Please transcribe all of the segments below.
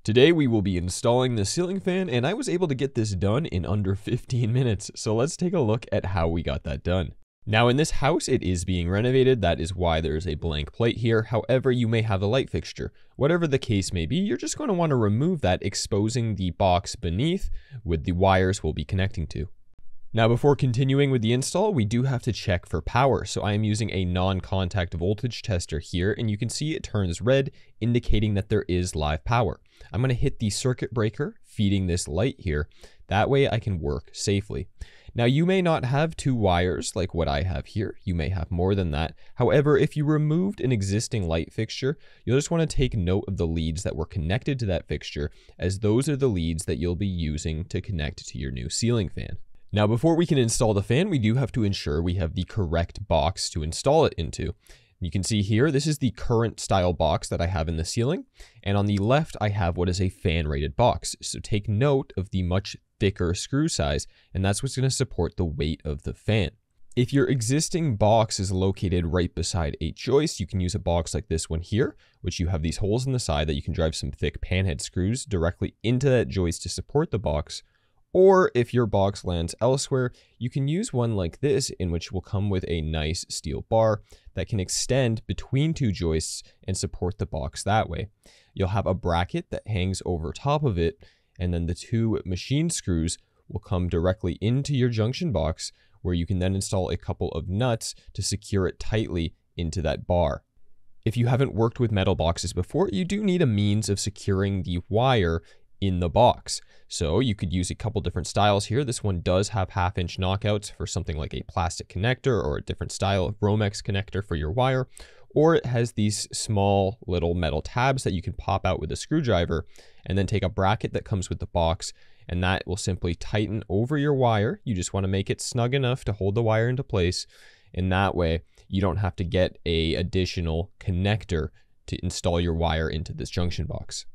Today we will be installing the ceiling fan, and I was able to get this done in under 15 minutes, so let's take a look at how we got that done. Now in this house, it is being renovated, that is why there's a blank plate here. However, you may have a light fixture. Whatever the case may be, you're just going to want to remove that, exposing the box beneath with the wires we'll be connecting to. Now before continuing with the install, we do have to check for power. So I am using a non-contact voltage tester here, and you can see it turns red, indicating that there is live power. I'm going to hit the circuit breaker feeding this light here. That way I can work safely. Now you may not have two wires like what I have here. You may have more than that. However, if you removed an existing light fixture, you'll just want to take note of the leads that were connected to that fixture, as those are the leads that you'll be using to connect to your new ceiling fan. Now, before we can install the fan, we do have to ensure we have the correct box to install it into. You can see here, this is the current style box that I have in the ceiling. And on the left, I have what is a fan rated box. So take note of the much thicker screw size, and that's what's going to support the weight of the fan. If your existing box is located right beside a joist, you can use a box like this one here, which you have these holes in the side that you can drive some thick panhead screws directly into that joist to support the box. Or if your box lands elsewhere, you can use one like this, in which will come with a nice steel bar that can extend between two joists and support the box that way. You'll have a bracket that hangs over top of it, and then the two machine screws will come directly into your junction box, where you can then install a couple of nuts to secure it tightly into that bar. If you haven't worked with metal boxes before, you do need a means of securing the wire in the box. So you could use a couple different styles here. This one does have 1/2-inch knockouts for something like a plastic connector, or a different style of Romex connector for your wire, or it has these small little metal tabs that you can pop out with a screwdriver, and then take a bracket that comes with the box, and that will simply tighten over your wire. You just want to make it snug enough to hold the wire into place, and that way you don't have to get an additional connector to install your wire into this junction box.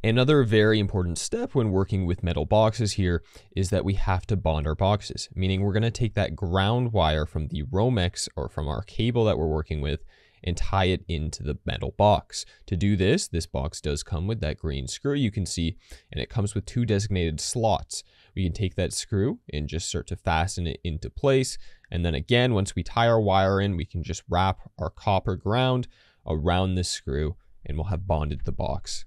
Another very important step when working with metal boxes here is that we have to bond our boxes, meaning we're going to take that ground wire from the Romex or from our cable that we're working with and tie it into the metal box. To do this, this box does come with that green screw you can see, and it comes with two designated slots. We can take that screw and just start to fasten it into place. And then again, once we tie our wire in, we can just wrap our copper ground around this screw and we'll have bonded the box.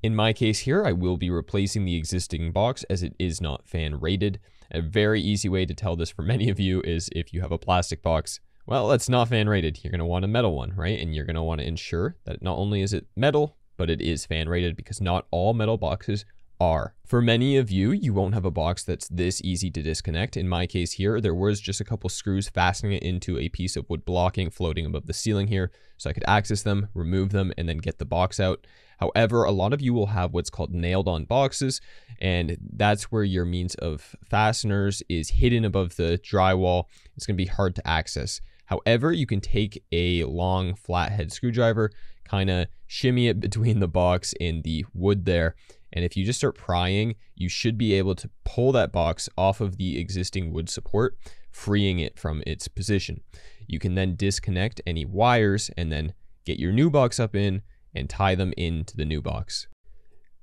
In my case here, I will be replacing the existing box as it is not fan rated. A very easy way to tell this for many of you is if you have a plastic box, well, that's not fan rated. You're going to want a metal one, right? And you're going to want to ensure that not only is it metal, but it is fan rated, because not all metal boxes are. For many of you, you won't have a box that's this easy to disconnect. In my case here, there was just a couple screws fastening it into a piece of wood blocking floating above the ceiling here, so I could access them, remove them, and then get the box out. However, a lot of you will have what's called nailed on boxes, and that's where your means of fasteners is hidden above the drywall. It's going to be hard to access. However, you can take a long flathead screwdriver, kind of shimmy it between the box and the wood there, and if you just start prying, you should be able to pull that box off of the existing wood support, freeing it from its position. You can then disconnect any wires and then get your new box up in and tie them into the new box.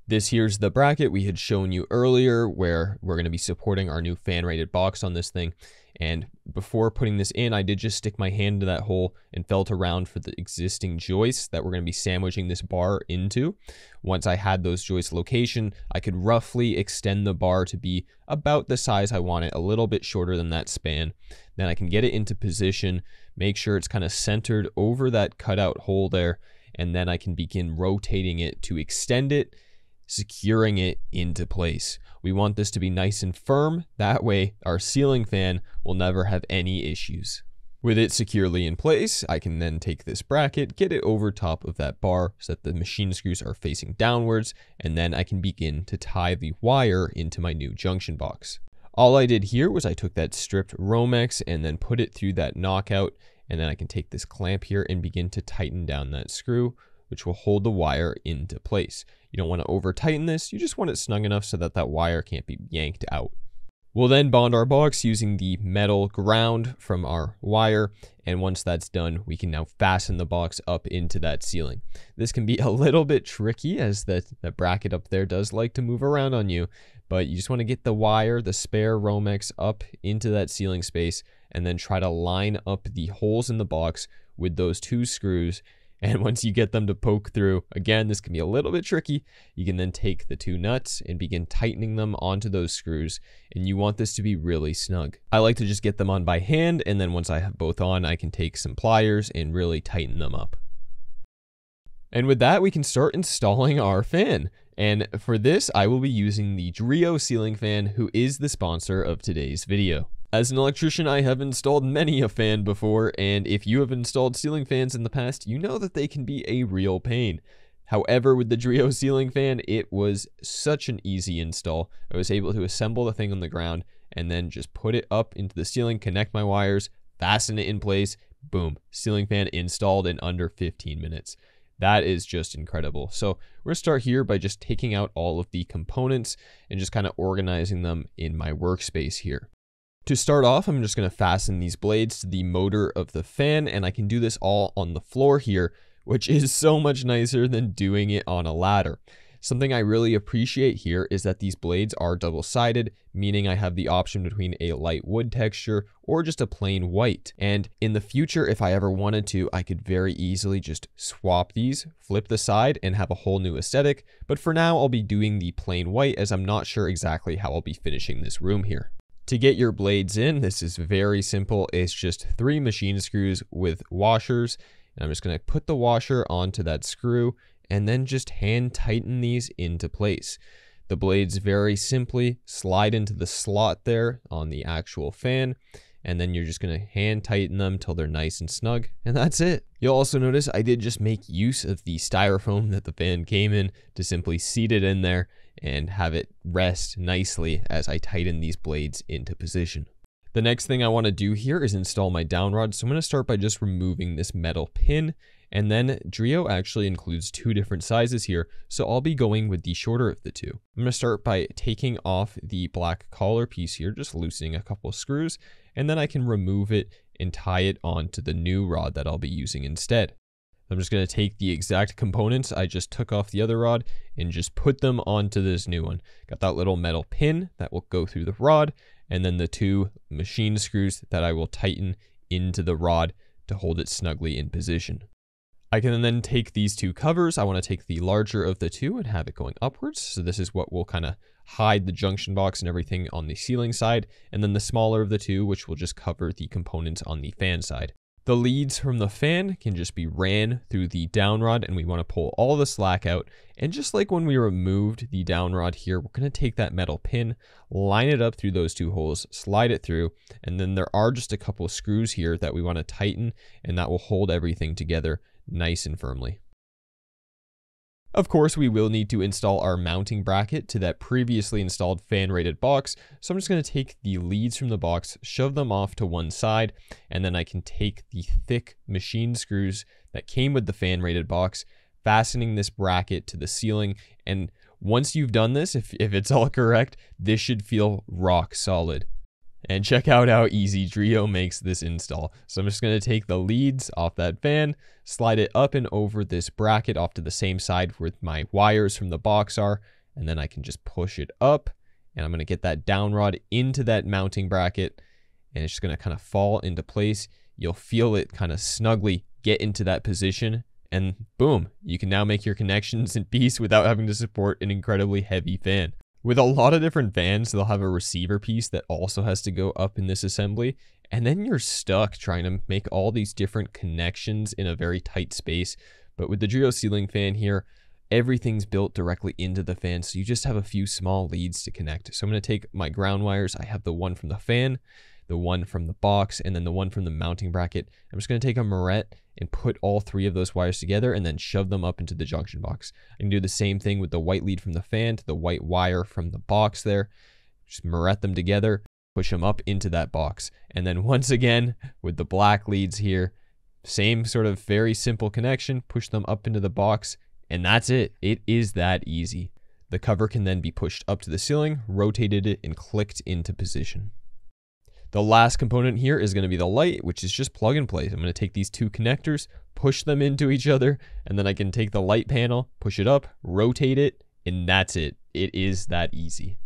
This here's the bracket we had shown you earlier, where we're going to be supporting our new fan rated box on this thing. And before putting this in, I did just stick my hand into that hole and felt around for the existing joists that we're going to be sandwiching this bar into. Once I had those joist location, I could roughly extend the bar to be about the size I want it, a little bit shorter than that span. Then I can get it into position, make sure it's kind of centered over that cutout hole there, and then I can begin rotating it to extend it, securing it into place. We want this to be nice and firm. That way our ceiling fan will never have any issues. With it securely in place, I can then take this bracket, get it over top of that bar so that the machine screws are facing downwards, and then I can begin to tie the wire into my new junction box. All I did here was I took that stripped Romex and then put it through that knockout, and then I can take this clamp here and begin to tighten down that screw, which will hold the wire into place. You don't want to over tighten this, you just want it snug enough so that that wire can't be yanked out. We'll then bond our box using the metal ground from our wire, and once that's done, we can now fasten the box up into that ceiling. This can be a little bit tricky as the bracket up there does like to move around on you, but you just want to get the wire, the spare Romex, up into that ceiling space and then try to line up the holes in the box with those 2 screws. And once you get them to poke through, again, this can be a little bit tricky, you can then take the 2 nuts and begin tightening them onto those screws, and you want this to be really snug. I like to just get them on by hand, and then once I have both on, I can take some pliers and really tighten them up. And with that, we can start installing our fan. And for this, I will be using the Dreo ceiling fan, who is the sponsor of today's video. As an electrician, I have installed many a fan before, and if you have installed ceiling fans in the past, you know that they can be a real pain. However, with the Dreo ceiling fan, it was such an easy install. I was able to assemble the thing on the ground and then just put it up into the ceiling, connect my wires, fasten it in place, boom, ceiling fan installed in under 15 minutes. That is just incredible. So we're gonna start here by just taking out all of the components and just kind of organizing them in my workspace here. To start off, I'm just going to fasten these blades to the motor of the fan, and I can do this all on the floor here, which is so much nicer than doing it on a ladder. Something I really appreciate here is that these blades are double-sided, meaning I have the option between a light wood texture or just a plain white. And in the future, if I ever wanted to, I could very easily just swap these, flip the side, and have a whole new aesthetic. But for now, I'll be doing the plain white as I'm not sure exactly how I'll be finishing this room here. To get your blades in, this is very simple. It's just 3 machine screws with washers. And I'm just going to put the washer onto that screw and then just hand tighten these into place. The blades very simply slide into the slot there on the actual fan, and then you're just going to hand tighten them till they're nice and snug, and that's it. You'll also notice I did just make use of the styrofoam that the fan came in to simply seat it in there and have it rest nicely as I tighten these blades into position. The next thing I want to do here is install my down rod, so I'm going to start by just removing this metal pin, and then Dreo actually includes 2 different sizes here, so I'll be going with the shorter of the 2. I'm going to start by taking off the black collar piece here, just loosening a couple of screws, and then I can remove it and tie it onto the new rod that I'll be using instead. I'm just going to take the exact components I just took off the other rod and just put them onto this new one. Got that little metal pin that will go through the rod, and then the 2 machine screws that I will tighten into the rod to hold it snugly in position. I can then take these 2 covers. I want to take the larger of the 2 and have it going upwards. So this is what will kind of hide the junction box and everything on the ceiling side, and then the smaller of the 2, which will just cover the components on the fan side. The leads from the fan can just be ran through the down rod, and we want to pull all the slack out. And just like when we removed the down rod here, we're going to take that metal pin, line it up through those 2 holes, slide it through, and then there are just a couple of screws here that we want to tighten, and that will hold everything together nice and firmly. Of course, we will need to install our mounting bracket to that previously installed fan rated box. So I'm just going to take the leads from the box, shove them off to one side, and then I can take the thick machine screws that came with the fan rated box, fastening this bracket to the ceiling. And once you've done this, if it's all correct, this should feel rock solid. And check out how easy Dreo makes this install. So I'm just going to take the leads off that fan, slide it up and over this bracket off to the same side where my wires from the box are, and then I can just push it up, and I'm going to get that down rod into that mounting bracket, and it's just going to kind of fall into place. You'll feel it kind of snugly get into that position, and boom, you can now make your connections in peace without having to support an incredibly heavy fan. With a lot of different fans, they'll have a receiver piece that also has to go up in this assembly, and then you're stuck trying to make all these different connections in a very tight space. But with the Dreo ceiling fan here, everything's built directly into the fan, so you just have a few small leads to connect. So I'm going to take my ground wires. I have the one from the fan, the one from the box, and then the one from the mounting bracket. I'm just going to take a Moret and put all 3 of those wires together and then shove them up into the junction box. I can do the same thing with the white lead from the fan to the white wire from the box there. Just Moret them together, push them up into that box. And then once again, with the black leads here, same sort of very simple connection, push them up into the box, and that's it. It is that easy. The cover can then be pushed up to the ceiling, rotated, and clicked into position. The last component here is going to be the light, which is just plug and play. I'm going to take these two connectors, push them into each other, and then I can take the light panel, push it up, rotate it, and that's it. It is that easy.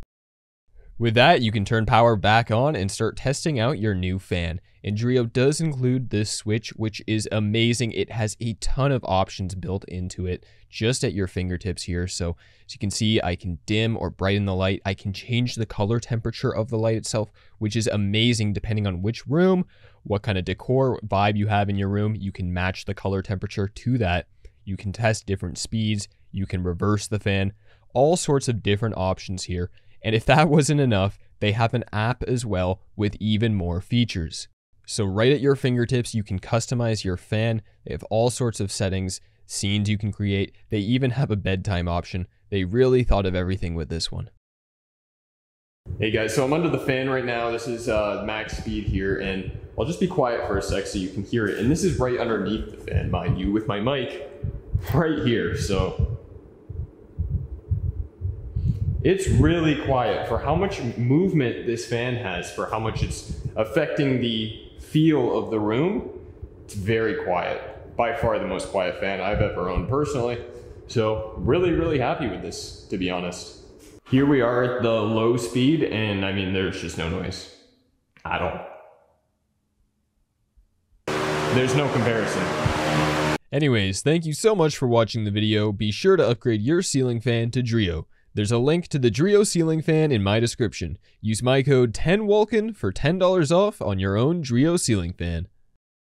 With that, you can turn power back on and start testing out your new fan. And Dreo does include this switch, which is amazing. It has a ton of options built into it just at your fingertips here. So as you can see, I can dim or brighten the light. I can change the color temperature of the light itself, which is amazing depending on which room, what kind of decor vibe you have in your room. You can match the color temperature to that. You can test different speeds. You can reverse the fan. All sorts of different options here. And if that wasn't enough, they have an app as well with even more features. So right at your fingertips, you can customize your fan. They have all sorts of settings, scenes you can create. They even have a bedtime option. They really thought of everything with this one. Hey guys, so I'm under the fan right now. This is max speed here, and I'll just be quiet for a sec so you can hear it. And this is right underneath the fan, mind you, with my mic right here. So it's really quiet for how much movement this fan has, for how much it's affecting the feel of the room. It's very quiet. By far the most quiet fan I've ever owned personally. So really happy with this, to be honest. Here we are at the low speed, and I mean, there's just no noise at all. There's no comparison. Anyways, thank you so much for watching the video. Be sure to upgrade your ceiling fan to Dreo. There's a link to the Dreo ceiling fan in my description. Use my code 10Walken for $10 off on your own Dreo ceiling fan.